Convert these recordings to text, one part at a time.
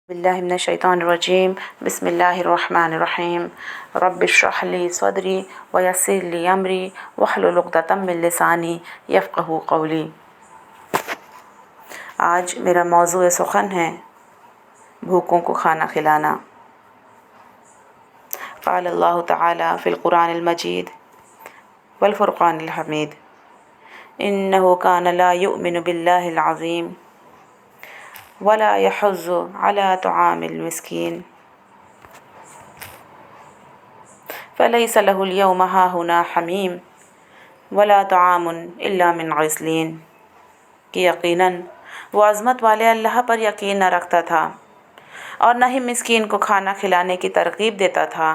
बिल्लाहि मिनश्शैतानिर्रजीम बिस्मिल्लाहिर्रहमानिर्रहीम रब्बि इश्रह ली सदरी व यस्सिर ली अमरी वहलुल उक़दतम मिन लिसानी यफ़क़हू क़ौली। आज मेरा मौज़ूए सुख़न है भूखों को खाना खिलाना। क़ाल अल्लाहु तआला फ़िल क़ुरानिल मजीद वल फ़ुरक़ानिल हमीद इन्नहु कान ला युअमिनु बिल्लाहिल अज़ीम वला यहुज़्ज़ु अला तुआमिल मिस्कीन फ़लैसा लहुल यौमा हाहुना हमीम वला तुआमुन इल्ला मिन ग़िस्लीन। कि यकीनन वो अज़मत वाले अल्लाह पर यकीन न रखता था और न ही मिस्कीन को खाना खिलाने की तरग़ीब देता था।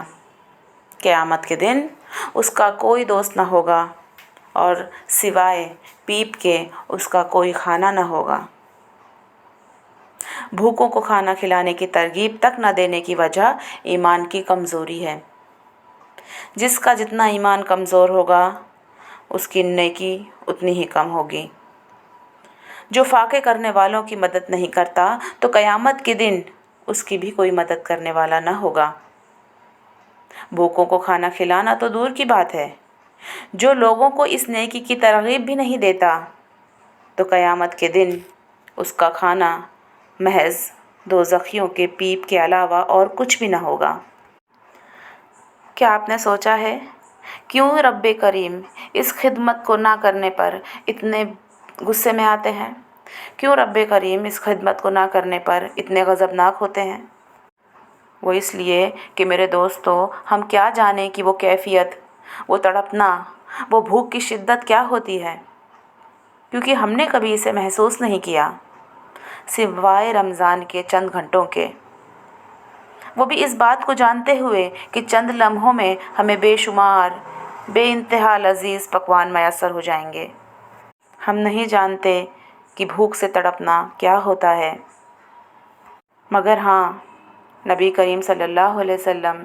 क़यामत के दिन उसका कोई दोस्त न होगा और सिवाय पीप के उसका कोई खाना न होगा। भूखों को खाना खिलाने की तरग़ीब तक न देने की वजह ईमान की कमज़ोरी है। जिसका जितना ईमान कमज़ोर होगा उसकी नेकी उतनी ही कम होगी। जो फाके करने वालों की मदद नहीं करता तो क़यामत के दिन उसकी भी कोई मदद करने वाला न होगा। भूखों को खाना खिलाना तो दूर की बात है, जो लोगों को इस नेकी की तरग़ीब भी नहीं देता तो क़यामत के दिन उसका खाना महज़ दोज़खियों के पीप के अलावा और कुछ भी न होगा। क्या आपने सोचा है क्यों रब्बे करीम इस खिदमत को ना करने पर इतने गुस्से में आते हैं? क्यों रब्बे करीम इस खिदमत को ना करने पर इतने गज़बनाक होते हैं? वो इसलिए कि मेरे दोस्तों, हम क्या जानें कि वो कैफ़ियत, वो तड़पना, वो भूख की शिद्दत क्या होती है, क्योंकि हमने कभी इसे महसूस नहीं किया सिवाय रमज़ान के चंद घंटों के, वो भी इस बात को जानते हुए कि चंद लम्हों में हमें बेशुमार बेइंतहा लज़ीज़ पकवान मैसर हो जाएंगे। हम नहीं जानते कि भूख से तड़पना क्या होता है, मगर हाँ, नबी करीम सल्लल्लाहु अलैहि वसल्लम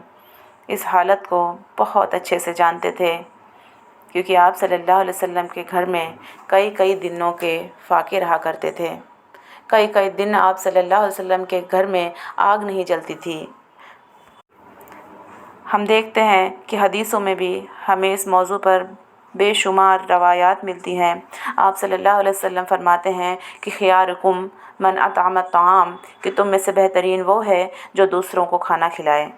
इस हालत को बहुत अच्छे से जानते थे, क्योंकि आप सल्लल्लाहु अलैहि वसल्लम के घर में कई कई दिनों के फाके रहा करते थे। कई कई दिन आप सल्लल्लाहु अलैहि वसल्लम के घर में आग नहीं जलती थी। हम देखते हैं कि हदीसों में भी हमें इस मौजू पर बेशुमार रवायात मिलती हैं। आप सल्लल्लाहु अलैहि वसल्लम फरमाते हैं कि खियारुकुम मन अतअम अत्ताम, कि तुम में से बेहतरीन वो है जो दूसरों को खाना खिलाए।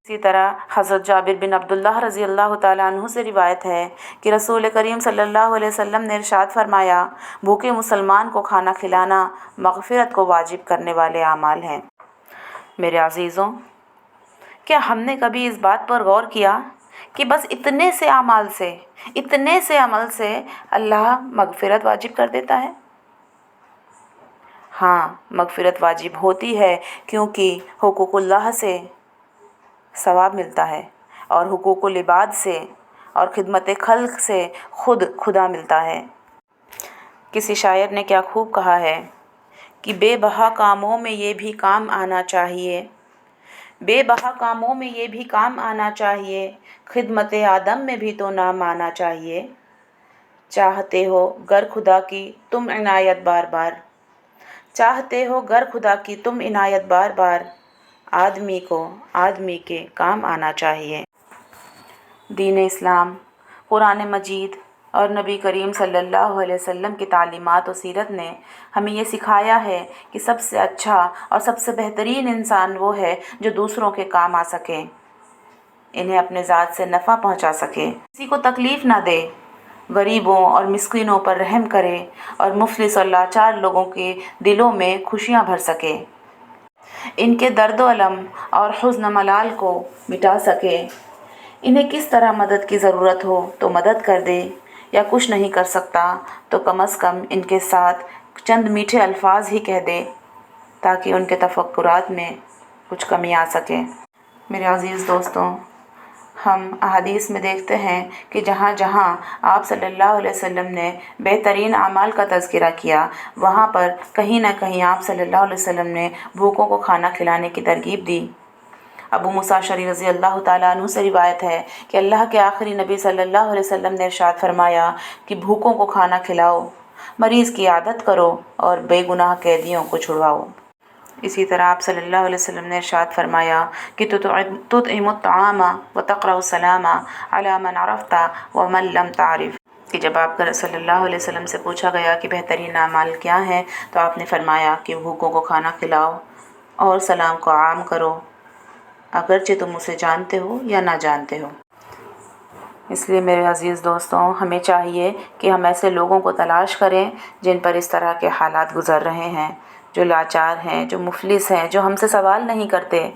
इसी तरह हज़रत जाबिर बिन अब्दुल्लाह रज़ी अल्लाह ताला अन्हु से रिवायत है कि रसूल करीम सल्लल्लाहु अलैहि वसल्लम ने इरशाद फरमाया, भूखे मुसलमान को खाना खिलाना मग़फ़िरत को वाजिब करने वाले आमाल हैं। मेरे अज़ीज़ों, क्या हमने कभी इस बात पर गौर किया कि बस इतने से अमल से अल्लाह मग़फ़िरत वाजिब कर देता है? हाँ, मग़फ़िरत वाजिब होती है क्योंकि हुकूक़ुल्लाह से सवाब मिलता है और हुकूक़ुल इबाद से और खिदमत खल्क़ से खुद खुदा मिलता है। किसी शायर ने क्या खूब कहा है कि बेबहा कामों में ये भी काम आना चाहिए, बेबहा कामों में ये भी काम आना चाहिए, खिदमत आदम में भी तो नाम आना चाहिए। चाहते हो गर खुदा की तुम इनायत बार बार, चाहते हो गर खुदा की तुम इनायत बार बार, आदमी को आदमी के काम आना चाहिए। दीन इस्लाम, कुरान मजीद और नबी करीम सल्लल्लाहु अलैहि वसल्लम की तालीमात और सीरत ने हमें ये सिखाया है कि सबसे अच्छा और सबसे बेहतरीन इंसान वो है जो दूसरों के काम आ सके, इन्हें अपने ज़ात से नफ़ा पहुंचा सके, किसी को तकलीफ़ ना दे, गरीबों और मिस्कीनों पर रहम करे और मुफलिस और लाचार लोगों के दिलों में खुशियां भर सके, इनके दर्द अलम और हुज़्न मलाल को मिटा सके। इन्हें किस तरह मदद की ज़रूरत हो तो मदद कर दे, या कुछ नहीं कर सकता तो कम से कम इनके साथ चंद मीठे अल्फाज ही कह दे, ताकि उनके तफक्कुरात में कुछ कमी आ सके। मेरे अज़ीज़ दोस्तों, हम अहादीस में देखते हैं कि जहाँ जहाँ आप सल्लल्लाहु अलैहि वसल्लम ने बेहतरीन आमाल का तज़किरा किया, वहाँ पर कहीं ना कहीं आप सल्लल्लाहु अलैहि वसल्लम ने भूखों को खाना खिलाने की तरगीब दी। अबू मूसा अशअरी रज़ी अल्लाह ताला अन्हु से रिवायत है कि अल्लाह के आखिरी नबी सल्लल्लाहु अलैहि वसल्लम ने इरशाद फरमाया कि भूखों को खाना खिलाओ, मरीज़ की आदत करो और बेगुनाह कैदियों को छुड़वाओ। اسی طرح آپ صلی اللہ علیہ وسلم نے ارشاد فرمایا کہ تطعم الطعام وتقرأ السلام علی من عرفت ومن لم تعرف، کہ جب آپ صلی اللہ علیہ وسلم سے پوچھا گیا کہ بہترین اعمال کیا ہیں تو آپ نے فرمایا کہ بھوکوں کو کھانا کھلاؤ اور سلام کو عام کرو اگرچہ تم اسے جانتے ہو یا نہ جانتے ہو۔ اس لیے میرے عزیز دوستوں، ہمیں چاہیے کہ ہم ایسے لوگوں کو تلاش کریں جن پر اس طرح کے حالات گزر رہے ہیں، جو لاچار ہیں، جو مفلس ہیں، جو ہم سے سوال نہیں کرتے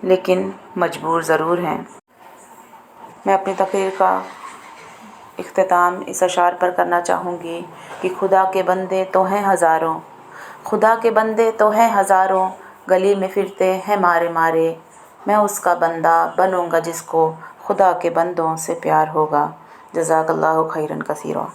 لیکن مجبور ضرور ہیں۔ میں اپنی تقریر کا اختتام اس اشعار پر کرنا چاہوں گی کہ خدا کے بندے تو ہیں ہزاروں، خدا کے بندے تو ہیں ہزاروں، گلی میں پھرتے ہیں مارے مارے، میں اس کا بندہ بنوں گا جس کو خدا کے بندوں سے پیار ہوگا۔ جزاک اللہ خیراً کثیرا۔